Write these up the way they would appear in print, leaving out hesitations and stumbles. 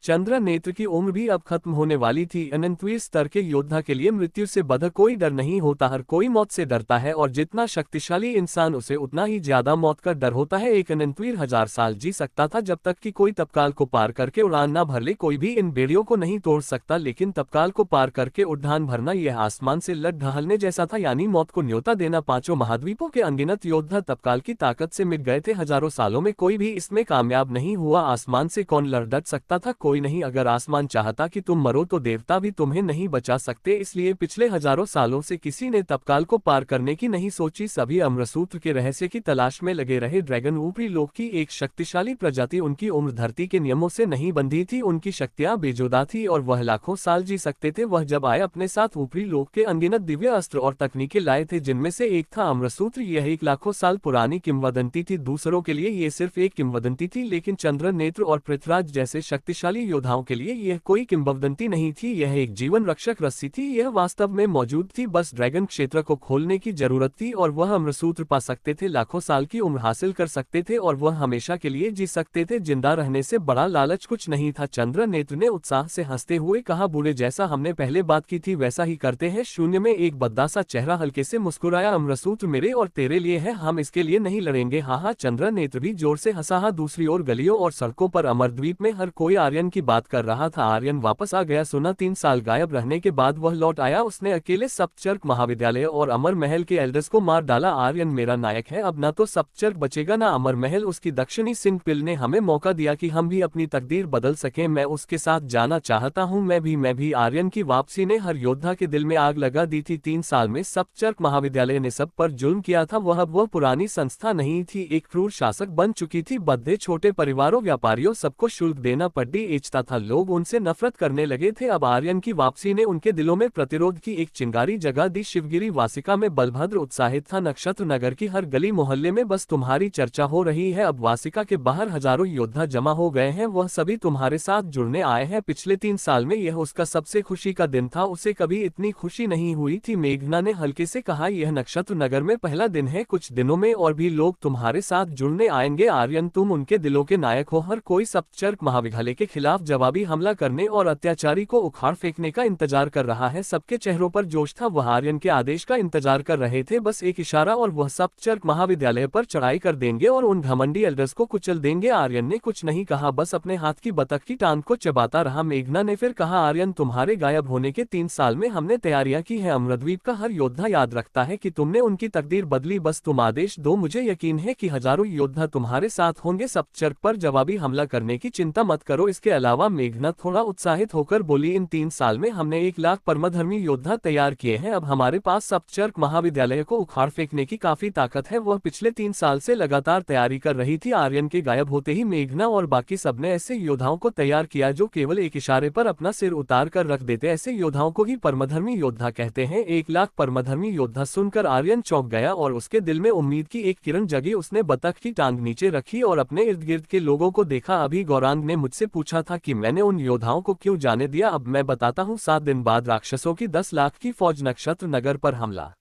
चंद्रनेत्र की उम्र भी अब खत्म होने वाली थी। अनंतवीर स्तर के योद्धा के लिए मृत्यु से बधा कोई डर नहीं होता, हर कोई मौत से डरता है और जितना शक्तिशाली इंसान उसे उतना ही ज्यादा मौत का डर होता है। एक अनंतवीर 1000 साल जी सकता था जब तक कि कोई तत्काल को पार करके उड़ान न भर ले। कोई भी इन बेड़ियों को नहीं तोड़ सकता, लेकिन तत्काल को पार करके उड़ान भरना यह आसमान से लट ढहलने जैसा था, यानी मौत को न्योता देना। पांचों महाद्वीपों के अनगिनत योद्धा तत्काल की ताकत से मिट गए थे। हजारों सालों में कोई भी इसमें कामयाब नहीं हुआ। आसमान से कौन लड़ डट सकता था? कोई नहीं। अगर आसमान चाहता कि तुम मरो तो देवता भी तुम्हें नहीं बचा सकते। इसलिए पिछले हजारों सालों से किसी ने तत्काल को पार करने की नहीं सोची। सभी अमरसूत्र के रहस्य की तलाश में लगे रहे। ड्रैगन ऊपरी लोक की एक शक्तिशाली प्रजाति, उनकी उम्र धरती के नियमों से नहीं बंधी थी, उनकी शक्तियां बेजुदा थी और वह लाखों साल जी सकते थे। वह जब आए अपने साथ ऊपरी लोक के अनगिनत दिव्य अस्त्र और तकनीकें लाए थे, जिनमें से एक था अमरसूत्र। यह एक लाखों साल पुरानी किंवदंती थी। दूसरों के लिए यह सिर्फ एक किंवदंती थी, लेकिन चंद्रनेत्र और पृथ्वीराज जैसे शक्तिशाली योद्धाओं के लिए यह कोई किंवदंती नहीं थी, यह एक जीवन रक्षक रस्सी थी। यह वास्तव में मौजूद थी, बस ड्रैगन क्षेत्र को खोलने की जरूरत थी और वह अमरसूत्र पा सकते थे, लाखों साल की उम्र हासिल कर सकते थे और वह हमेशा के लिए जी सकते थे। जिंदा रहने से बड़ा लालच कुछ नहीं था। चंद्रनेत्र ने उत्साह से हंसते हुए कहा, बूढ़े, जैसा हमने पहले बात की थी वैसा ही करते हैं। शून्य में एक बद्दा सा चेहरा हल्के से मुस्कुराया। अमरसूत्र मेरे और तेरे लिए है, हम इसके लिए नहीं लड़ेंगे। हाँ, चंद्रनेत्र भी जोर से हंसा। दूसरी ओर गलियों और सड़कों पर अमरद्वीप में हर कोई आर्यन की बात कर रहा था। आर्यन वापस आ गया। सुना 3 साल गायब रहने के बाद वह लौट आया। उसने अकेले सप्तचर्क महाविद्यालय और अमर महल के एल्डर्स को मार डाला। आर्यन मेरा नायक है, अब न तो सप्तचर्क बचेगा न अमर महल। उसकी दक्षिणी सिंह पिल ने हमें मौका दिया कि हम भी अपनी तकदीर बदल सकें। मैं उसके साथ जाना चाहता हूँ। मैं भी। आर्यन की वापसी ने हर योद्धा के दिल में आग लगा दी थी। 3 साल में सप्तचर्क महाविद्यालय ने सब पर जुल्म किया था। वह पुरानी संस्था नहीं थी, एक क्रूर शासक बन चुकी थी। बद्धे छोटे परिवारों, व्यापारियों, सबको शुल्क देना पड्डी एचता था। लोग उनसे नफरत करने लगे थे। अब आर्यन की वापसी ने उनके दिलों में प्रतिरोध की एक चिंगारी जगा दी। शिवगिरी वासिका में बलभद्र उत्साहित था। नक्षत्र नगर की हर गली मोहल्ले में बस तुम्हारी चर्चा हो रही है। अब वासिका के बाहर हजारों योद्धा जमा हो गए हैं, वह सभी तुम्हारे साथ जुड़ने आए हैं। पिछले 3 साल में यह उसका सबसे खुशी का दिन था, उसे कभी इतनी खुशी नहीं हुई थी। मेघना ने हल्के से कहा, यह नक्षत्र नगर में पहला दिन है, कुछ दिनों में और भी लोग तुम्हारे साथ जुड़ने आएंगे। आर्यन, तुम उनके दिलों के नायक हो। हर कोई सप्तचर्क महाविद्यालय के खिलाफ जवाबी हमला करने और अत्याचारी को उखाड़ फेंकने का इंतजार कर रहा है। सबके चेहरों पर जोश था, वह आर्यन के आदेश का इंतजार कर रहे थे। बस एक इशारा और वह सप्तचर्क महाविद्यालय पर चढ़ाई कर देंगे और उन घमंडी एल्डर्स को कुचल देंगे। आर्यन ने कुछ नहीं कहा, बस अपने हाथ की बतख की टांग को चबाता रहा। मेघना ने फिर कहा, आर्यन, तुम्हारे गायब होने के 3 साल में हमने तैयारियां की है। अमरद्वीप का हर योद्धा याद रखता है कि तुमने उनकी तकदीर बदली। बस तुम आदेश दो, मुझे यकीन है कि हजारों योद्धा तुम्हारे साथ होंगे। सप्तचर्क पर जवाबी हमला करने की चिंता मत करो। इसके अलावा मेघना थोड़ा उत्साहित होकर बोली, इन 3 साल में हमने 1 लाख परमधर्मी योद्धा तैयार किए हैं। अब हमारे पास सप्तचर्क महाविद्यालय को उखाड़ फेंकने की काफी ताकत है। वह पिछले 3 साल से लगातार तैयारी कर रही थी। आर्यन के गायब होते ही मेघना और बाकी सबने ऐसे योद्धाओं को तैयार किया जो केवल एक इशारे पर अपना सिर उतार कर रख देते। ऐसे योद्धाओं को ही परमधर्मी योद्धा कहते हैं। 1 लाख परमधर्मी योद्धा सुनकर आर्यन चौंक गया और उसके दिल में उम्मीद की एक किरण जगी। उसने बतख की टांग नीचे रखी और अपने इर्द गिर्द के लोगों को देखा। अभी गौरांग ने मुझसे पूछा था कि मैंने उन योद्धाओं को क्यों जाने दिया। अब मैं बताता हूँ। 7 दिन बाद राक्षसों की 10 लाख की फौज नक्षत्र नगर पर हमला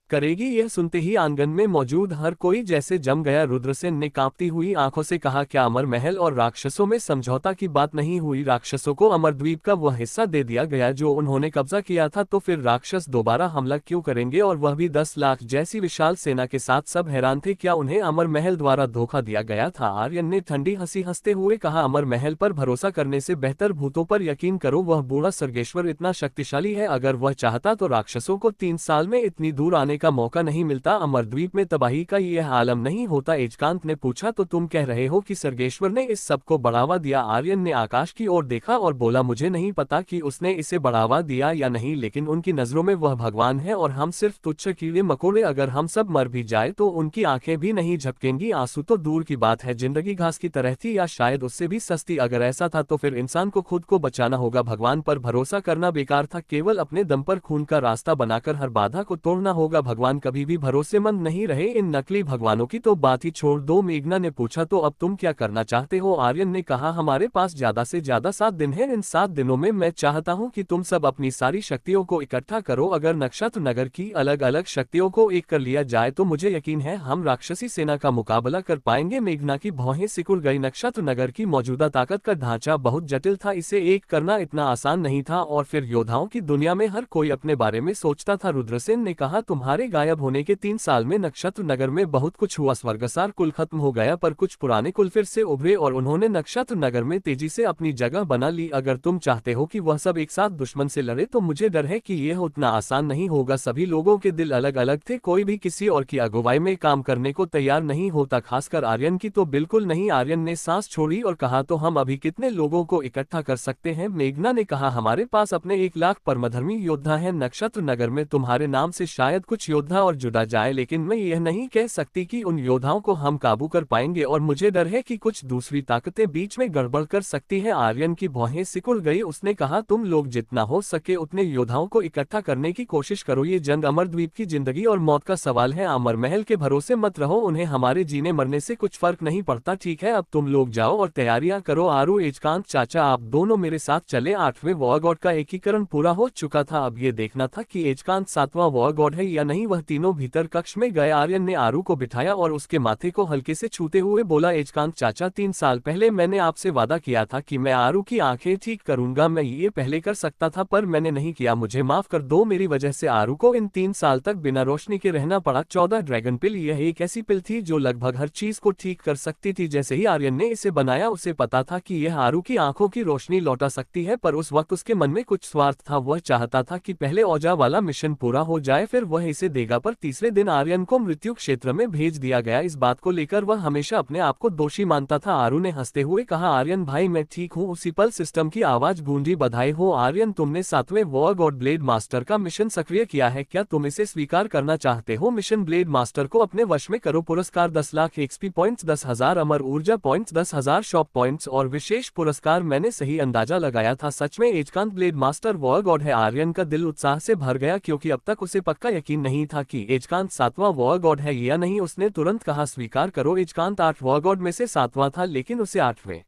करेगी। यह सुनते ही आंगन में मौजूद हर कोई जैसे जम गया। रुद्रसेन ने कांपती हुई आंखों से कहा, क्या अमर महल और राक्षसों में समझौता की बात नहीं हुई? राक्षसों को अमरद्वीप का वह हिस्सा दे दिया गया जो उन्होंने कब्जा किया था, तो फिर राक्षस दोबारा हमला क्यों करेंगे, और वह भी 10 लाख जैसी विशाल सेना के साथ? सब हैरान थे। क्या उन्हें अमर महल द्वारा धोखा दिया गया था? आर्यन ने ठंडी हंसी हंसते हुए कहा, अमर महल पर भरोसा करने से बेहतर भूतों पर यकीन करो। वह बूढ़ा सर्गेश्वर इतना शक्तिशाली है, अगर वह चाहता तो राक्षसों को 3 साल में इतनी दूर आने का मौका नहीं मिलता। अमरद्वीप में तबाही का यह आलम नहीं होता। एजकांत ने पूछा, तो तुम कह रहे हो कि सर्गेश्वर ने इस सब को बढ़ावा दिया? आर्यन ने आकाश की ओर देखा और बोला, मुझे नहीं पता कि उसने इसे बढ़ावा दिया या नहीं, लेकिन उनकी नजरों में वह भगवान है और हम सिर्फ तुच्छ कीड़े मकोड़े। अगर हम सब मर भी जाए तो उनकी आंखें भी नहीं झपकेंगी। आंसू तो दूर की बात है, जिंदगी घास की तरह थी या शायद उससे भी सस्ती। अगर ऐसा था तो फिर इंसान को खुद को बचाना होगा। भगवान पर भरोसा करना बेकार था, केवल अपने दम पर खून का रास्ता बनाकर हर बाधा को तोड़ना होगा। भगवान कभी भी भरोसेमंद नहीं रहे, इन नकली भगवानों की तो बात ही छोड़ दो। मेघना ने पूछा तो अब तुम क्या करना चाहते हो? आर्यन ने कहा हमारे पास ज्यादा से ज्यादा 7 दिन है, इन 7 दिनों में मैं चाहता हूँ कि तुम सब अपनी सारी शक्तियों को इकट्ठा करो। अगर नक्षत्र नगर की अलग अलग शक्तियों को एक कर लिया जाए तो मुझे यकीन है हम राक्षसी सेना का मुकाबला कर पाएंगे। मेघना की भौहें सिकुड़ गई। नक्षत्र नगर की मौजूदा ताकत का ढांचा बहुत जटिल था, इसे एक करना इतना आसान नहीं था और फिर योद्धाओं की दुनिया में हर कोई अपने बारे में सोचता था। रुद्रसेन ने कहा तुम्हारे गायब होने के 3 साल में नक्षत्र नगर में बहुत कुछ हुआ। स्वर्गसार कुल खत्म हो गया पर कुछ पुराने कुल फिर से उभरे और उन्होंने नक्षत्र नगर में तेजी से अपनी जगह बना ली। अगर तुम चाहते हो कि वह सब एक साथ दुश्मन से लड़े तो मुझे डर है कि यह उतना आसान नहीं होगा। सभी लोगों के दिल अलग अलग थे, कोई भी किसी और की अगुवाई में काम करने को तैयार नहीं होता, खासकर आर्यन की तो बिल्कुल नहीं। आर्यन ने सांस छोड़ी और कहा तो हम अभी कितने लोगों को इकट्ठा कर सकते हैं? मेघना ने कहा हमारे पास अपने 1 लाख परमधर्मी योद्धा हैं। नक्षत्र नगर में तुम्हारे नाम से शायद कुछ योद्धा और जुड़ा जाए, लेकिन मैं यह नहीं कह सकती कि उन योद्धाओं को हम काबू कर पाएंगे और मुझे डर है कि कुछ दूसरी ताकतें बीच में गड़बड़ कर सकती हैं। आर्यन की भौहें सिकुड़ गई। उसने कहा तुम लोग जितना हो सके उतने योद्धाओं को इकट्ठा करने की कोशिश करो। ये जंग अमरद्वीप की जिंदगी और मौत का सवाल है। अमर महल के भरोसे मत रहो, उन्हें हमारे जीने मरने से कुछ फर्क नहीं पड़ता। ठीक है, अब तुम लोग जाओ और तैयारियां करो। आरू, एजकांत चाचा, आप दोनों मेरे साथ चले। 8वें वॉर गॉड का एकीकरण पूरा हो चुका था, अब ये देखना था कि एजकांत 7वां वॉर गॉड है या नहीं। वह तीनों भीतर कक्ष में गए। आर्यन ने आरू को बिठाया और उसके माथे को हल्के से छूते हुए बोला एजकांत चाचा, 3 साल पहले मैंने आपसे वादा किया था कि मैं आरू की आंखें ठीक करूंगा। मैं ये पहले कर सकता था पर मैंने नहीं किया, मुझे माफ कर दो। मेरी वजह से आरू को इन 3 साल तक बिना रोशनी के रहना पड़ा। 14 ड्रैगन पिल, यह एक ऐसी पिल थी जो लगभग हर चीज को ठीक कर सकती थी। जैसे ही आर्यन ने इसे बनाया उसे पता था कि यह आरू की आंखों की रोशनी लौटा सकती है, पर उस वक्त उसके मन में कुछ स्वार्थ था। वह चाहता था कि पहले ओजा वाला मिशन पूरा हो जाए फिर वह इसे देगा। पर तीसरे दिन आर्यन को मृत्यु क्षेत्र में भेज दिया गया। इस बात को लेकर वह हमेशा अपने आप को दोषी मानता था। आरू ने हंसते हुए कहा आर्यन भाई मैं ठीक हूँ। उसी पल सिस्टम की आवाज गूंजी, बधाई हो आर्यन, तुमने 7वें वॉर गॉड ब्लेड मास्टर का मिशन सक्रिय किया है। क्या तुम इसे स्वीकार करना चाहते हो? मिशन ब्लेड मास्टर को अपने वश में करो। पुरस्कार 10 लाख एक्सपी पॉइंट्स, 10,000 अमर ऊर्जा पॉइंट्स, 10,000 शॉप पॉइंट्स और विशेष पुरस्कार। मैंने सही अंदाजा लगाया था, सच में एजकांत ब्लेड मास्टर वॉर गॉड है। आर्यन का दिल उत्साह से भर गया क्योंकि अब तक उसे पक्का यकीन नहीं था कि एजकांत 7वां वॉर गॉड है या नहीं। उसने तुरंत कहा स्वीकार करो। एजकांत 8 वॉर गॉड में से 7वां था, लेकिन उसे 8वें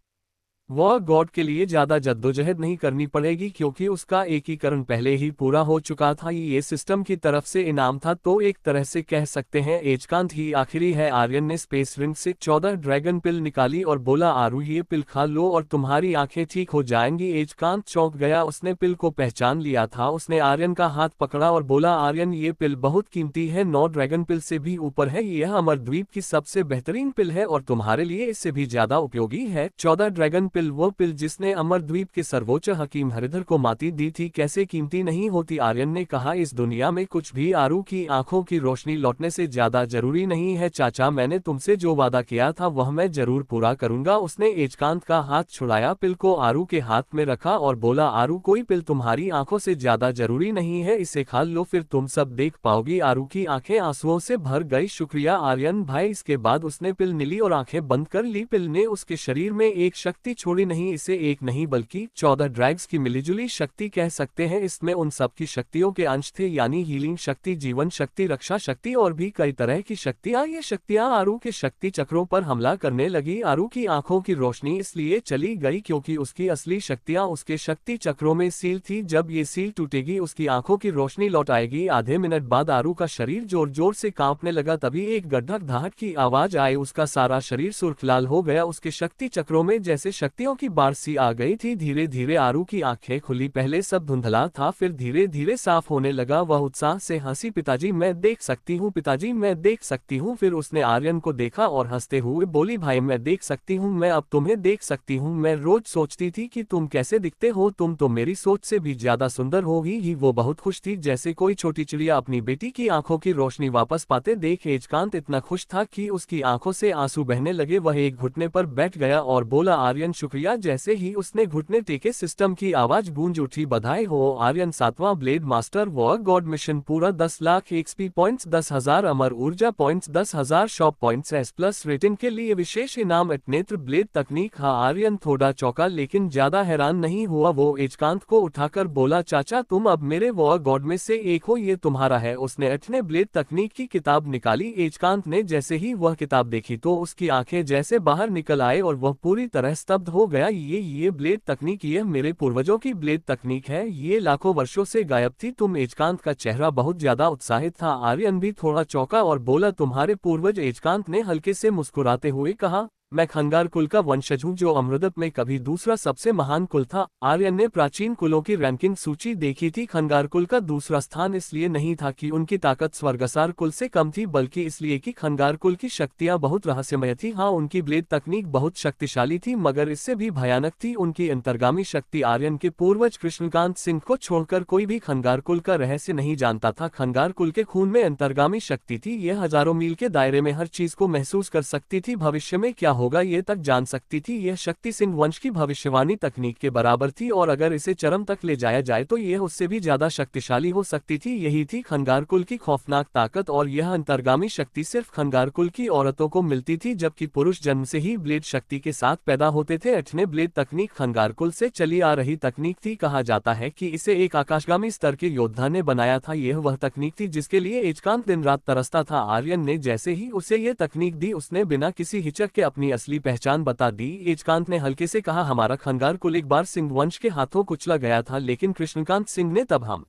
वॉर गॉड के लिए ज्यादा जद्दोजहद नहीं करनी पड़ेगी क्योंकि उसका एकीकरण पहले ही पूरा हो चुका था। ये सिस्टम की तरफ से इनाम था, तो एक तरह से कह सकते हैं एजकांत ही आखिरी है। आर्यन ने स्पेस रिंग से 14 ड्रैगन पिल निकाली और बोला आरू ये पिल खा लो और तुम्हारी आंखें ठीक हो जाएंगी। एजकांत चौंक गया, उसने पिल को पहचान लिया था। उसने आर्यन का हाथ पकड़ा और बोला आर्यन ये पिल बहुत कीमती है, 9 ड्रैगन पिल से भी ऊपर है। यह अमरद्वीप की सबसे बेहतरीन पिल है और तुम्हारे लिए इससे भी ज्यादा उपयोगी है। 14 ड्रैगन पिल, वो पिल जिसने अमरद्वीप के सर्वोच्च हकीम हरिधर को माती दी थी, कैसे कीमती नहीं होती? आर्यन ने कहा इस दुनिया में कुछ भी आरू की आंखों की रोशनी लौटने से ज्यादा जरूरी नहीं है। चाचा, मैंने तुमसे जो वादा किया था वह मैं जरूर पूरा करूंगा। उसने एजकांत का हाथ छुड़ाया, पिल को आरू के हाथ में रखा और बोला आरू कोई पिल तुम्हारी आंखों से ज्यादा जरूरी नहीं है, इसे खा लो फिर तुम सब देख पाओगी। आरू की आंखें आंसुओं से भर गई। शुक्रिया आर्यन भाई। इसके बाद उसने पिल नीली और आंखें बंद कर ली। पिल ने उसके शरीर में एक शक्ति छोड़ी, नहीं इसे एक नहीं बल्कि 14 ड्रैग्स की मिलीजुली शक्ति कह सकते हैं। इसमें उन सब की शक्तियों के अंश थे, यानी हीलिंग शक्ति, जीवन शक्ति, रक्षा शक्ति और भी कई तरह की शक्तियां। ये शक्तियां आरू के शक्ति चक्रों पर हमला करने लगी। आरू की आंखों की रोशनी इसलिए चली गई क्योंकि उसकी असली शक्तियां उसके शक्ति चक्रों में सील थी। जब ये सील टूटेगी उसकी आंखों की रोशनी लौट आएगी। आधे मिनट बाद आरू का शरीर जोर जोर से कांपने लगा। तभी एक गड्ढक धाहट की आवाज आई, उसका सारा शरीर सुर्खलाल हो गया। उसके शक्ति चक्रों में जैसे शक्तियों की बाढ़ सी आ गई थी। धीरे धीरे आरू की आंखें खुली। पहले सब धुंधला था, फिर धीरे धीरे साफ होने लगा। वह उत्साह से हंसी, पिताजी मैं देख सकती हूँ, पिताजी मैं देख सकती हूँ। फिर उसने आर्यन को देखा और हंसते हुए बोली भाई मैं देख सकती हूँ, मैं अब तुम्हें देख सकती हूँ। मैं रोज सोचती थी कि तुम कैसे दिखते हो, तुम तो मेरी सोच से भी ज्यादा सुंदर होगी ही। वो बहुत खुश थी जैसे कोई छोटी चिड़िया अपनी बेटी की आंखों की रोशनी वापस पाते देख। एजकांत इतना खुश था कि उसकी आंखों से आंसू बहने लगे। वह एक घुटने पर बैठ गया और बोला आर्यन शुक्रिया। जैसे ही उसने घुटने टेके सिस्टम की आवाज गूंज उठी। बधाई हो आर्यन, 7वां blade master. War god mission पूरा। 10 लाख एक्सपी पॉइंट्स, 10,000 अमर ऊर्जा points, 10,000 shop points. S+ rating के लिए विशेष इनाम। नेत्र ब्लेड तकनीक। हाँ, आर्यन थोड़ा चौंका लेकिन ज्यादा हैरान नहीं हुआ। वो एजकांत को उठाकर बोला, चाचा तुम अब मेरे वॉर गॉड में से एक हो, ये तुम्हारा है। उसने 8वें ब्लेड तकनीक की किताब निकाली। एजकांत ने जैसे ही वह किताब देखी तो उसकी आंखें जैसे बाहर निकल आए और वह पूरी तरह स्तब्ध हो गया। ये ब्लेड तकनीक, ये मेरे पूर्वजों की ब्लेड तकनीक है, ये लाखों वर्षों से गायब थी तुम। एजकांत का चेहरा बहुत ज्यादा उत्साहित था। आर्यन भी थोड़ा चौंका और बोला, तुम्हारे पूर्वज? एजकांत ने हल्के से मुस्कुराते हुए कहा, मैं खंगार कुल का वंशज हूँ, जो अमृतप में कभी दूसरा सबसे महान कुल था। आर्यन ने प्राचीन कुलों की रैंकिंग सूची देखी थी। खंगार कुल का दूसरा स्थान इसलिए नहीं था कि उनकी ताकत स्वर्गसार कुल से कम थी, बल्कि इसलिए कि खंगार कुल की शक्तियां बहुत रहस्यमय थी। हाँ, उनकी ब्लेड तकनीक बहुत शक्तिशाली थी, मगर इससे भी भयानक थी उनकी अंतर्गामी शक्ति। आर्यन के पूर्वज कृष्णकांत सिंह को छोड़कर कोई भी खंगार कुल का रहस्य नहीं जानता था। खंगार कुल के खून में अंतर्गामी शक्ति थी। यह हजारों मील के दायरे में हर चीज को महसूस कर सकती थी। भविष्य में क्या होगा ये तक जान सकती थी। यह शक्ति सिंह वंश की भविष्यवाणी तकनीक के बराबर थी, और अगर इसे चरम तक ले जाया जाए तो यह उससे भी ज्यादा शक्तिशाली हो सकती थी। यही थी खंगार कुल की खौफनाक ताकत, और यह अंतर्गामी शक्ति सिर्फ खंगार कुल की औरतों को मिलती थी, जबकि पुरुष जन्म से ही ब्लेड शक्ति के साथ पैदा होते थे। 8वें ब्लेड तकनीक खंगार कुल से चली आ रही तकनीक थी। कहा जाता है कि इसे एक आकाशगामी स्तर के योद्धा ने बनाया था। यह वह तकनीक थी जिसके लिए एजकांत दिन रात तरसता था। आर्यन ने जैसे ही उसे यह तकनीक दी, उसने बिना किसी हिचक के अपनी असली पहचान बता दी। एजकांत ने हल्के से कहा, हमारा खंगार कुल एक बार सिंह वंश के हाथों कुचला गया था, लेकिन कृष्णकांत सिंह ने तब हम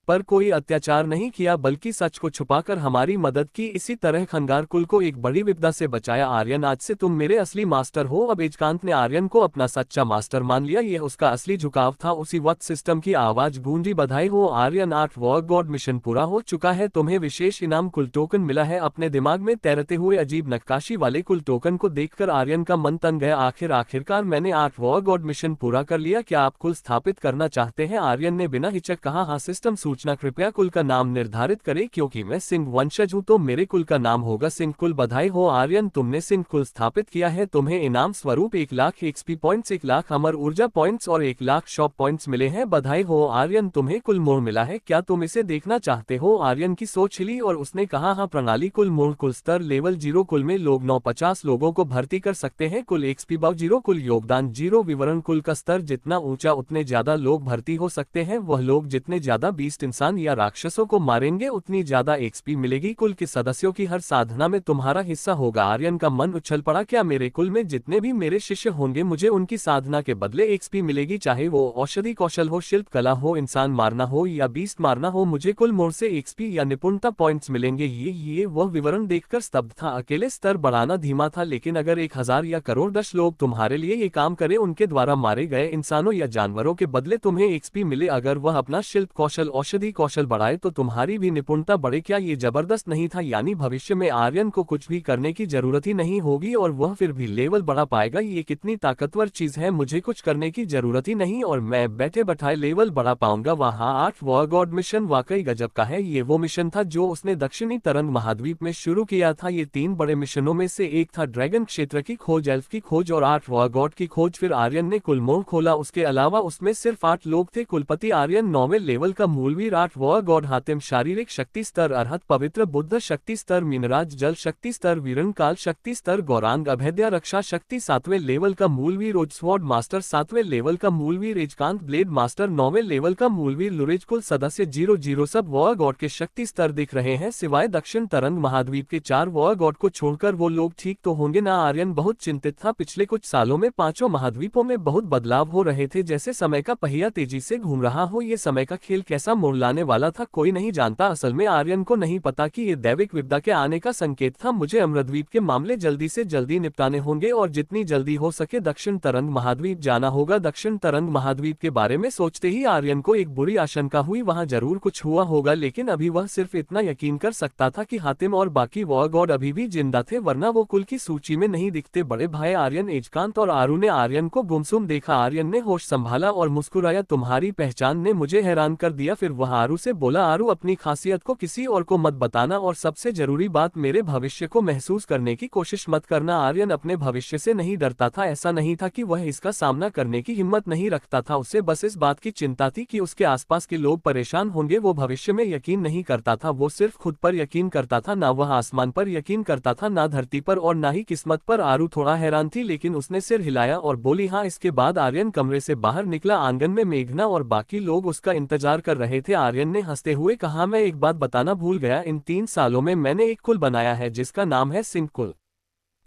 पर कोई अत्याचार नहीं किया, बल्कि सच को छुपाकर हमारी मदद की। इसी तरह खंगार कुल को एक बड़ी विपदा से बचाया। आर्यन, आज से तुम मेरे असली मास्टर हो। अब एजकांत ने आर्यन को अपना सच्चा मास्टर मान लिया। यह उसका असली झुकाव था। उसी वक्त सिस्टम की आवाज गूंजी, बधाई हो आर्यन, 8 वॉर गॉड मिशन पूरा हो चुका है। तुम्हें विशेष इनाम कुल टोकन मिला है। अपने दिमाग में तैरते हुए अजीब नक्काशी वाले कुल टोकन को देखकर आर्यन का मन तन गया। आखिरकार मैंने 8 वॉर गॉड मिशन पूरा कर लिया। क्या आप कुल स्थापित करना चाहते हैं? आर्यन ने बिना हिचक कहा, हाँ। सिस्टम सूचना, कृपया कुल का नाम निर्धारित करें। क्योंकि मैं सिंह वंशज हूं तो मेरे कुल का नाम होगा सिंह कुल। बधाई हो आर्यन, तुमने सिंह कुल स्थापित किया है। तुम्हें इनाम स्वरूप 1 लाख एक्सपी पॉइंट्स, 1 लाख अमर ऊर्जा पॉइंट्स और 1 लाख शॉप पॉइंट्स मिले हैं। बधाई हो आर्यन, तुम्हें कुल मोड़ मिला है। क्या तुम इसे देखना चाहते हो? आर्यन की सोच हिली और उसने कहा, हाँ। प्रणाली कुल मोड़, कुल स्तर लेवल 0। कुल में लोग 950 लोगों को भर्ती कर सकते हैं। कुल एक्सपी बाव 0। कुल योगदान 0। विवरण, कुल का स्तर जितना ऊंचा उतने ज्यादा लोग भर्ती हो सकते हैं। वह लोग जितने ज्यादा बीस्ट इंसान या राक्षसों को मारेंगे उतनी ज्यादा एक्सपी मिलेगी। कुल के सदस्यों की हर साधना में तुम्हारा हिस्सा होगा। आर्यन का मन उछल पड़ा, क्या मेरे कुल में जितने भी मेरे शिष्य होंगे मुझे उनकी साधना के बदले एक्सपी मिलेगी? चाहे वो औषधि कौशल हो, शिल्प कला हो, इंसान मारना हो या बीस्ट मारना हो, मुझे कुल मोड़ से एक्सपी या निपुणता पॉइंट्स मिलेंगे। ये वह विवरण देखकर स्तब्ध था। अकेले स्तर बढ़ाना धीमा था, लेकिन अगर 1000 या करोड़ 10 लोग तुम्हारे लिए ये काम करें, उनके द्वारा मारे गए इंसानों या जानवरों के बदले तुम्हें एक्सपी मिले, अगर वह अपना शिल्प कौशल, औषधि कौशल बढ़ाए तो तुम्हारी भी निपुणता बढ़े। क्या ये जबरदस्त नहीं था? यानी भविष्य में आर्यन को कुछ भी करने की जरूरत ही नहीं होगी और वह फिर भी लेवल बढ़ा पाएगा। ये कितनी ताकतवर चीज है, मुझे कुछ करने की जरूरत ही नहीं और मैं बैठे बैठाए लेवल बढ़ा पाऊंगा। वहाँ 8 वॉर गॉड मिशन वाकई गजब का है। ये वो मिशन था जो उसने दक्षिणी तरंग महाद्वीप में शुरू किया था। ये 3 बड़े मिशनों में से एक था। ड्रैगन क्षेत्र की खोज, एल्फ की खोज और 8 वॉर गॉड की खोज। फिर आर्यन ने कुल मोड़ खोला। उसके अलावा उसमें सिर्फ 8 लोग थे। कुलपति आर्यन 9वें लेवल का मूलवीर, 8 वॉर गॉड हातिम, शारीरिक शक्ति स्तर अरहत, पवित्र बुद्ध शक्ति स्तर मीनराज, जल शक्ति स्तर वीरन, काल शक्ति स्तर गौरांग, अभेद्या रक्षा शक्ति 7वें लेवल का मूलवीर ओजस्वॉर्ड मास्टर, 7वें लेवल का मूलवीर एजकांत ब्लेड मास्टर, 9वें लेवल का मूलवीर लुरेज। कुल सदस्य 0 सब वॉर गॉड के शक्ति स्तर दिख रहे हैं, सिवाय दक्षिण तरंग महाद्वीप के 4 वॉर गॉड को छोड़कर। वो लोग ठीक तो होंगे ना? आर्यन बहुत चिंतित था। पिछले कुछ सालों में 5 महाद्वीपों में बहुत बदलाव हो रहे थे, जैसे समय का पहिया तेजी से घूम रहा हो। ये समय का खेल कैसा मोड़ लाने वाला था, कोई नहीं जानता। असल में आर्यन को नहीं पता कि ये दैविक विपदा के आने का संकेत था। मुझे अमृतद्वीप के मामले जल्दी से जल्दी निपटाने होंगे और जितनी जल्दी हो सके दक्षिण तरंग महाद्वीप जाना होगा। दक्षिण तरंग महाद्वीप के बारे में सोचते ही आर्यन को एक बुरी आशंका हुई। वहां जरूर कुछ हुआ होगा, लेकिन अभी वह सिर्फ इतना यकीन कर सकता था कि हातिम और बाकी वॉर गॉड अभी भी जिंदा थे, वरना वो कुल की सूची में नहीं दिखते। बड़े भाई आर्यन, एजकांत और आरू ने आर्यन को गुमसुम देखा। आर्यन ने होश संभाला और मुस्कुराया, तुम्हारी पहचान ने मुझे हैरान कर दिया। फिर वह आरू से बोला, आरू अपनी खासियत को किसी और को मत बताना और सबसे जरूरी बात मेरे भविष्य को महसूस करने की कोशिश मत करना। आर्यन अपने भविष्य से नहीं डरता था, ऐसा नहीं था कि वह इसका सामना करने की हिम्मत नहीं रखता था, उसे बस इस बात की चिंता थी कि उसके आसपास के लोग परेशान होंगे। वो भविष्य में यकीन नहीं करता था, वो सिर्फ खुद पर यकीन करता था, ना वह आसमान पर यकीन करता था, ना धरती पर और ना ही किस्मत पर। आरू थोड़ा हैरान थी लेकिन उसने सिर हिलाया और बोली हाँ। इसके बाद आर्यन कमरे से बाहर निकला। आंगन में मेघना और बाकी लोग उसका इंतजार कर रहे थे। आर्यन ने हंसते हुए कहा, मैं एक बात बताना भूल गया, इन 3 सालों में मैंने एक कुल बनाया है जिसका नाम है सिंह कुल।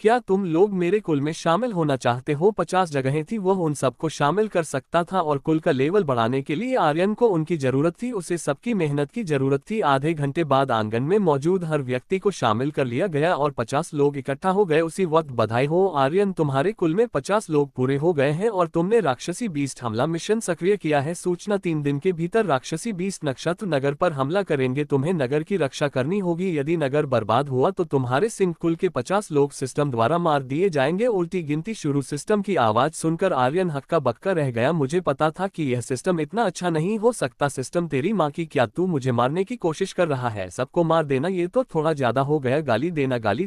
क्या तुम लोग मेरे कुल में शामिल होना चाहते हो? 50 जगहें थी, वह उन सबको शामिल कर सकता था और कुल का लेवल बढ़ाने के लिए आर्यन को उनकी जरूरत थी, उसे सबकी मेहनत की जरूरत थी। आधे घंटे बाद आंगन में मौजूद हर व्यक्ति को शामिल कर लिया गया और 50 लोग इकट्ठा हो गए। उसी वक्त बधाई हो आर्यन, तुम्हारे कुल में 50 लोग पूरे हो गए हैं और तुमने राक्षसी बीस्ट हमला मिशन सक्रिय किया है। सूचना, 3 दिन के भीतर राक्षसी बीस्ट नक्षत्र नगर पर हमला करेंगे, तुम्हें नगर की रक्षा करनी होगी। यदि नगर बर्बाद हुआ तो तुम्हारे सिंह कुल के 50 लोग सिस्टम द्वारा मार दिए जाएंगे। उल्टी गिनती शुरू। सिस्टम की आवाज सुनकर आर्यन हक्का बक्का रह गया। मुझे पता था कि यह सिस्टम इतना अच्छा नहीं हो सकता। सिस्टम, तेरी माँ की, क्या तू मुझे मारने की कोशिश कर रहा है? सबको मार देना ये तो थोड़ा ज्यादा हो गया। गाली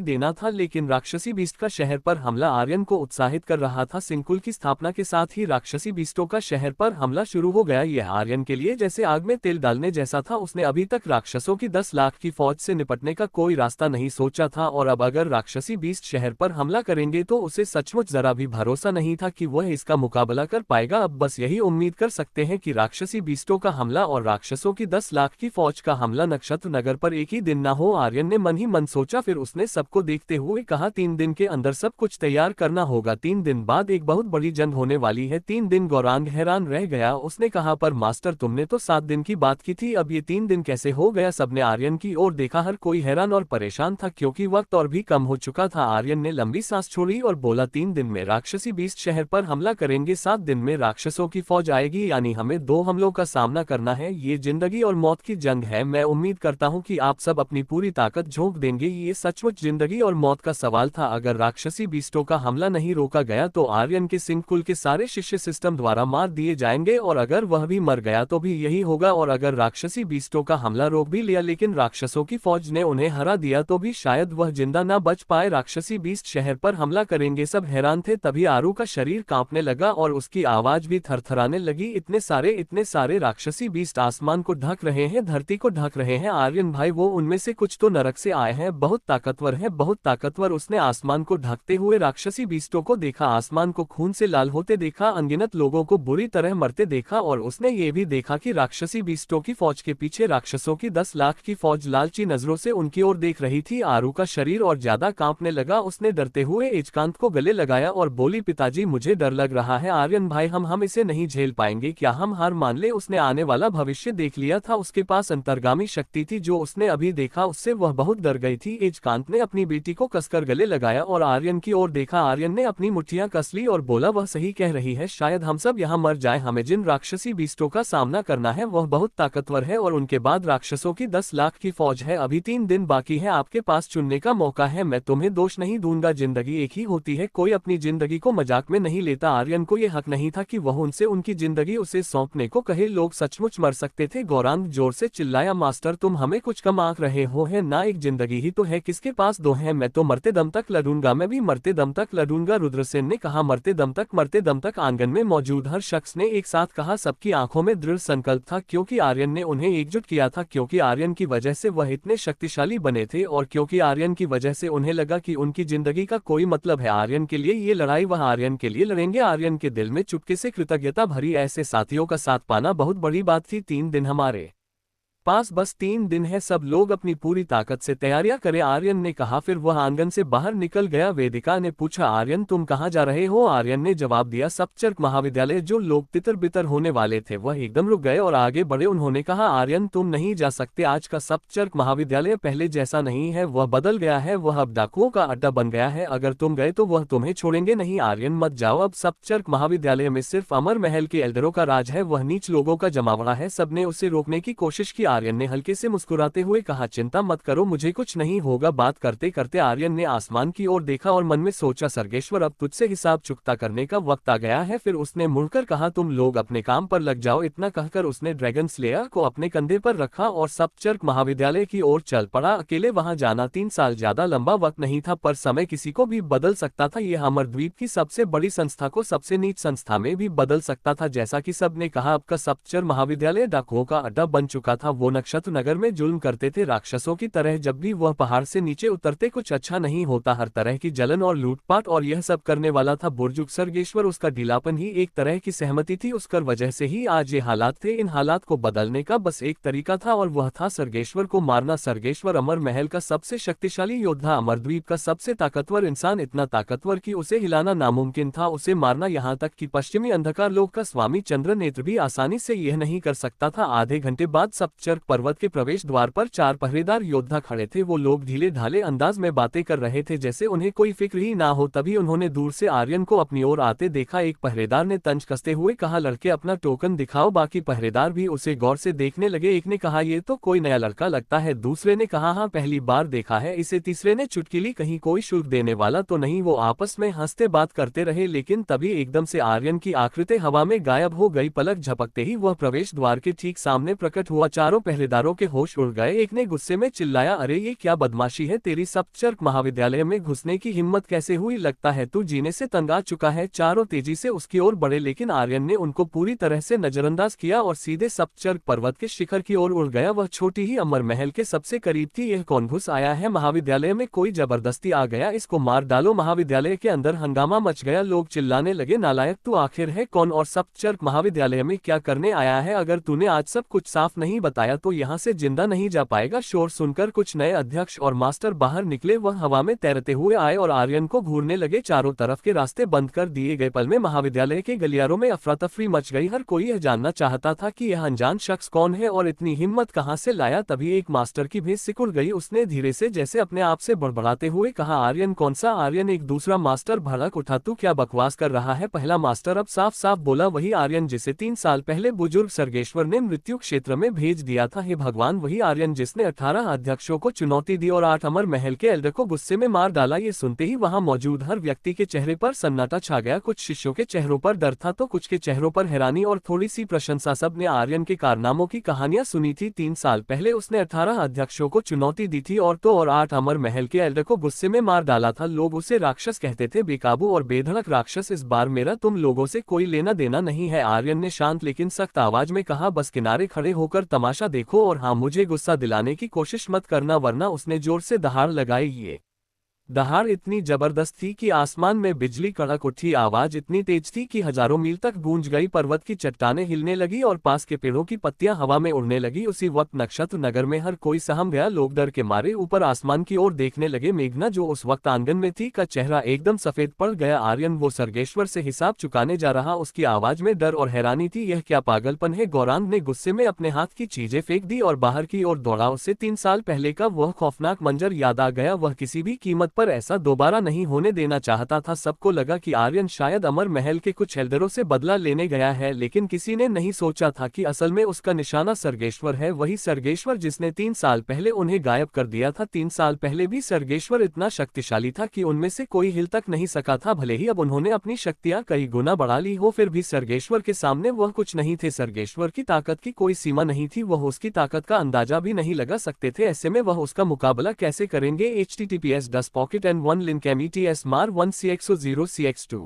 देना था, लेकिन राक्षसी बीस्ट का शहर पर हमला आर्यन को उत्साहित कर रहा था। सिंकुल की स्थापना के साथ ही राक्षसी बीस्टों का शहर पर हमला शुरू हो गया। यह आर्यन के लिए जैसे आग में तेल डालने जैसा था। उसने अभी तक राक्षसों की 10 लाख की फौज से निपटने का कोई रास्ता नहीं सोचा था और अब अगर राक्षसी बीस्ट शहर पर हमला करेंगे तो उसे सचमुच जरा भी भरोसा नहीं था कि वह इसका मुकाबला कर पाएगा। अब बस यही उम्मीद कर सकते हैं कि राक्षसी बीस्टों का हमला और राक्षसों की 10 लाख की फौज का हमला नक्षत्र नगर पर एक ही दिन ना हो। आर्यन ने मन ही मन सोचा, फिर उसने सबको देखते हुए कहा, 3 दिन के अंदर सब कुछ तैयार करना होगा। 3 दिन बाद एक बहुत बड़ी जंग होने वाली है। 3 दिन। गौरांग हैरान रह गया। उसने कहा, पर मास्टर तुमने तो 7 दिन की बात की थी, अब ये 3 दिन कैसे हो गया? सबने आर्यन की ओर देखा, हर कोई हैरान और परेशान था क्योंकि वक्त और भी कम हो चुका था। आर्यन ने लंबी सांस छोड़ी और बोला, 3 दिन में राक्षसी बीस्ट शहर पर हमला करेंगे, 7 दिन में राक्षसों की फौज आएगी, यानी हमें 2 हमलों का सामना करना है। ये जिंदगी और मौत की जंग है। मैं उम्मीद करता हूँ कि आप सब अपनी पूरी ताकत झोंक देंगे। ये सचमुच जिंदगी और मौत का सवाल था। अगर राक्षसी बीस्टों का हमला नहीं रोका गया तो आर्यन के सिंह कुल के सारे शिष्य सिस्टम द्वारा मार दिए जाएंगे और अगर वह भी मर गया तो भी यही होगा। और अगर राक्षसी बीस्टों का हमला रोक भी लिया लेकिन राक्षसों की फौज ने उन्हें हरा दिया तो भी शायद वह जिंदा न बच पाए। राक्षसी बीस्ट शहर पर हमला करेंगे। सब हैरान थे। तभी आरू का शरीर कांपने लगा और उसकी आवाज भी थरथराने लगी। इतने सारे राक्षसी बीस्ट आसमान को ढक रहे हैं, धरती को ढक रहे हैं। आर्यन भाई, वो उनमें से कुछ तो नरक से आए हैं, बहुत ताकतवर है, बहुत ताकतवर। उसने आसमान को ढकते हुए राक्षसी बीस्टों को देखा, आसमान को खून से लाल होते देखा, अनगिनत लोगों को बुरी तरह मरते देखा और उसने ये भी देखा कि राक्षसी बीस्टों की फौज के पीछे राक्षसों की 10 लाख की फौज लालची नजरों से उनकी ओर देख रही थी। आरू का शरीर और ज्यादा कांपने लगा। उसने डरते हुए एजकांत को गले लगाया और बोली, पिताजी मुझे डर लग रहा है। आर्यन भाई, हम इसे नहीं झेल पाएंगे, क्या हम हार मान ले? उसने आने वाला भविष्य देख लिया था, उसके पास अंतर्गामी शक्ति थी। जो उसने अभी देखा उससे वह बहुत डर गई थी। एजकांत ने अपनी बेटी को कसकर गले लगाया और आर्यन की ओर देखा। आर्यन ने अपनी मुट्ठियां कस ली और बोला, वह सही कह रही है, शायद हम सब यहाँ मर जाएं। हमें जिन राक्षसी बीस्टों का सामना करना है वह बहुत ताकतवर है और उनके बाद राक्षसों की 10 लाख की फौज है। अभी 3 दिन बाकी है, आपके पास चुनने का मौका है। मैं तुम्हें दोष नहीं दूंगा, जिंदगी एक ही होती है, कोई अपनी जिंदगी को मजाक में नहीं लेता। आर्यन को यह हक नहीं था कि वह उनसे उनकी जिंदगी उसे सौंपने को कहे। लोग सचमुच मर सकते थे। गौरांग जोर से चिल्लाया, मास्टर तुम हमें कुछ कम आंक रहे हो, है ना? एक जिंदगी ही तो है, किसके पास 2 हैं? मैं तो मरते दम तक लड़ूंगा, मैं भी मरते दम तक लड़ूंगा। रुद्रसेन ने कहा, मरते दम तक, मरते दम तक। आंगन में मौजूद हर शख्स ने एक साथ कहा। सबकी आंखों में दृढ़ संकल्प था क्योंकि आर्यन ने उन्हें एकजुट किया था, क्योंकि आर्यन की वजह से वह इतने शक्तिशाली बने थे और क्योंकि आर्यन की वजह से उन्हें लगा कि उनकी जिंदगी का कोई मतलब है। आर्यन के लिए ये लड़ाई वह आर्यन के लिए लड़ेंगे। आर्यन के दिल में चुपके से कृतज्ञता भरी। ऐसे साथियों का साथ पाना बहुत बड़ी बात थी। 3 दिन हमारे पास बस 3 दिन है, सब लोग अपनी पूरी ताकत से तैयारियां करें, आर्यन ने कहा। फिर वह आंगन से बाहर निकल गया। वेदिका ने पूछा, आर्यन तुम कहाँ जा रहे हो? आर्यन ने जवाब दिया, सप्तचर्क महाविद्यालय। जो लोग तितर बितर होने वाले थे वह एकदम रुक गए और आगे बढ़े। उन्होंने कहा, आर्यन तुम नहीं जा सकते, आज का सप्तचर्क महाविद्यालय पहले जैसा नहीं है, वह बदल गया है, वह अब डाकुओं का अड्डा बन गया है। अगर तुम गए तो वह तुम्हें छोड़ेंगे नहीं। आर्यन मत जाओ, अब सप्तचर्क महाविद्यालय में सिर्फ अमर महल के एल्डरों का राज है, वह नीच लोगों का जमावड़ा है। सबने उसे रोकने की कोशिश की। आर्यन ने हल्के से मुस्कुराते हुए कहा, चिंता मत करो, मुझे कुछ नहीं होगा। बात करते करते आर्यन ने आसमान की ओर देखा और मन में सोचा, सर्गेश्वर अब तुझसे हिसाब चुकता करने का वक्त आ गया है। फिर उसने मुड़कर कहा, तुम लोग अपने काम पर लग जाओ। इतना कहकर उसने ड्रैगन स्लेयर को अपने कंधे पर रखा और सप्तचर्क महाविद्यालय की ओर चल पड़ा। अकेले वहां जाना 3 साल ज्यादा लंबा वक्त नहीं था, पर समय किसी को भी बदल सकता था। यह अमरद्वीप की सबसे बड़ी संस्था को सबसे नीच संस्था में भी बदल सकता था। जैसा कि सबने कहा, अब का सप्तचर्क महाविद्यालय डाकुओं का अड्डा बन चुका था। वो नक्षत्र नगर में जुल्म करते थे राक्षसों की तरह। जब भी वह पहाड़ से नीचे उतरते कुछ अच्छा नहीं होता, हर तरह की जलन और लूटपाट, और यह सब करने वाला था बुर्जुग सर्गेश्वर। उसका ढीलापन ही एक तरह की सहमति थी, उसकर वजह से ही आज ये हालात थे। इन हालात को बदलने का बस एक तरीका था और वह था सर्गेश्वर को मारना। सर्गेश्वर अमर महल का सबसे शक्तिशाली योद्धा, अमरद्वीप का सबसे ताकतवर इंसान, इतना ताकतवर कि उसे हिलाना नामुमकिन था। उसे मारना यहाँ तक कि पश्चिमी अंधकार लोक का स्वामी चंद्रनेत्र भी आसानी से यह नहीं कर सकता था। आधे घंटे बाद सप्तचर्क पर्वत के प्रवेश द्वार पर 4 पहरेदार योद्धा खड़े थे। वो लोग ढीले ढाले अंदाज में बातें कर रहे थे, जैसे उन्हें कोई फिक्र ही ना हो। तभी उन्होंने दूर से आर्यन को अपनी ओर आते देखा। एक पहरेदार ने तंज कसते हुए कहा, लड़के अपना टोकन दिखाओ। बाकी पहरेदार भी उसे गौर से देखने लगे। एक ने कहा, ये तो कोई नया लड़का लगता है। दूसरे ने कहा, हाँ, पहली बार देखा है इसे। तीसरे ने चुटकिली, कहीं कोई शुल्क देने वाला तो नहीं। वो आपस में हंसते बात करते रहे, लेकिन तभी एकदम से आर्यन की आकृति हवा में गायब हो गई। पलक झपकते ही वह प्रवेश द्वार के ठीक सामने प्रकट हुआ। चारों पहरेदारों के होश उड़ गए। एक ने गुस्से में चिल्लाया, अरे ये क्या बदमाशी है तेरी, सप्तचर्क महाविद्यालय में घुसने की हिम्मत कैसे हुई? लगता है तू जीने से तंग आ चुका है। चारों तेजी से उसकी ओर बढ़े, लेकिन आर्यन ने उनको पूरी तरह से नजरअंदाज किया और सीधे सप्तचर्क पर्वत के शिखर की ओर उड़ गया। वह छोटी ही अमर महल के सबसे करीब थी। यह कौन घुस आया है महाविद्यालय में? कोई जबरदस्ती आ गया, इसको मार डालो। महाविद्यालय के अंदर हंगामा मच गया। लोग चिल्लाने लगे, नालायक तू आखिर है कौन और सप्तचर्क महाविद्यालय में क्या करने आया है? अगर तूने आज सब कुछ साफ नहीं बताया तो यहाँ से जिंदा नहीं जा पाएगा। शोर सुनकर कुछ नए अध्यक्ष और मास्टर बाहर निकले। वह हवा में तैरते हुए आए और आर्यन को घूरने लगे। चारों तरफ के रास्ते बंद कर दिए गए। पल में महाविद्यालय के गलियारों में अफरा तफरी मच गई। हर कोई यह जानना चाहता था कि यह अनजान शख्स कौन है और इतनी हिम्मत कहाँ से लाया। तभी एक मास्टर की भी सिकुड़ गई। उसने धीरे से जैसे अपने आप से बड़बड़ाते हुए कहा, आर्यन? कौन सा आर्यन? एक दूसरा मास्टर भड़क उठा, तू क्या बकवास कर रहा है? पहला मास्टर अब साफ साफ बोला, वही आर्यन जिसे 3 साल पहले बुजुर्ग सर्गेश्वर ने मृत्यु क्षेत्र में भेज दिया था। हे भगवान, वही आर्यन जिसने 18 अध्यक्षों को चुनौती दी और 8 अमर महल के एल्डर को गुस्से में मार डाला। ये सुनते ही वहां मौजूद हर व्यक्ति के चेहरे पर सन्नाटा छा गया। कुछ शिष्यों के चेहरों पर डर था तो कुछ के चेहरों पर हैरानी और थोड़ी सी प्रशंसा। सब ने आर्यन के कारनामों की कहानियां सुनी थी। 3 साल पहले उसने 18 अध्यक्षों को चुनौती दी थी और 8 अमर महल के एल्डर को गुस्से में मार डाला था। लोग उसे राक्षस कहते थे, बेकाबू और बेधड़क राक्षस। इस बार मेरा तुम लोगों से कोई लेना देना नहीं है। आर्यन ने शांत लेकिन सख्त आवाज में कहा, बस किनारे खड़े होकर तमाशा देखो और हाँ, मुझे गुस्सा दिलाने की कोशिश मत करना वरना। उसने जोर से दहाड़ लगाई। ये दहाड़ इतनी जबरदस्त थी कि आसमान में बिजली कड़क उठी। आवाज इतनी तेज थी कि हजारों मील तक गूंज गई। पर्वत की चट्टानें हिलने लगी और पास के पेड़ों की पत्तियां हवा में उड़ने लगी। उसी वक्त नक्षत्र नगर में हर कोई सहम गया। लोग डर के मारे ऊपर आसमान की ओर देखने लगे। मेघना जो उस वक्त आंगन में थी का चेहरा एकदम सफेद पड़ गया। आर्यन वो सर्गेश्वर से हिसाब चुकाने जा रहा। उसकी आवाज में डर और हैरानी थी। यह क्या पागलपन है? गौरांग ने गुस्से में अपने हाथ की चीजें फेंक दी और बाहर की ओर दौड़ा। उसे 3 साल पहले का वह खौफनाक मंजर याद आ गया। वह किसी भी कीमत पर ऐसा दोबारा नहीं होने देना चाहता था। सबको लगा कि आर्यन शायद अमर महल के कुछ एल्डरों से बदला लेने गया है, लेकिन किसी ने नहीं सोचा था कि असल में उसका निशाना सर्गेश्वर है। वही सर्गेश्वर जिसने 3 साल पहले उन्हें गायब कर दिया था। 3 साल पहले भी सर्गेश्वर इतना शक्तिशाली था कि उनमें से कोई हिल तक नहीं सका था। भले ही अब उन्होंने अपनी शक्तियां कई गुना बढ़ा ली हो, फिर भी सर्गेश्वर के सामने वह कुछ नहीं थे। सर्गेश्वर की ताकत की कोई सीमा नहीं थी। वह उसकी ताकत का अंदाजा भी नहीं लगा सकते थे। ऐसे में वह उसका मुकाबला कैसे करेंगे? https://pocket and 1 link METS mar 1 CX0 CX2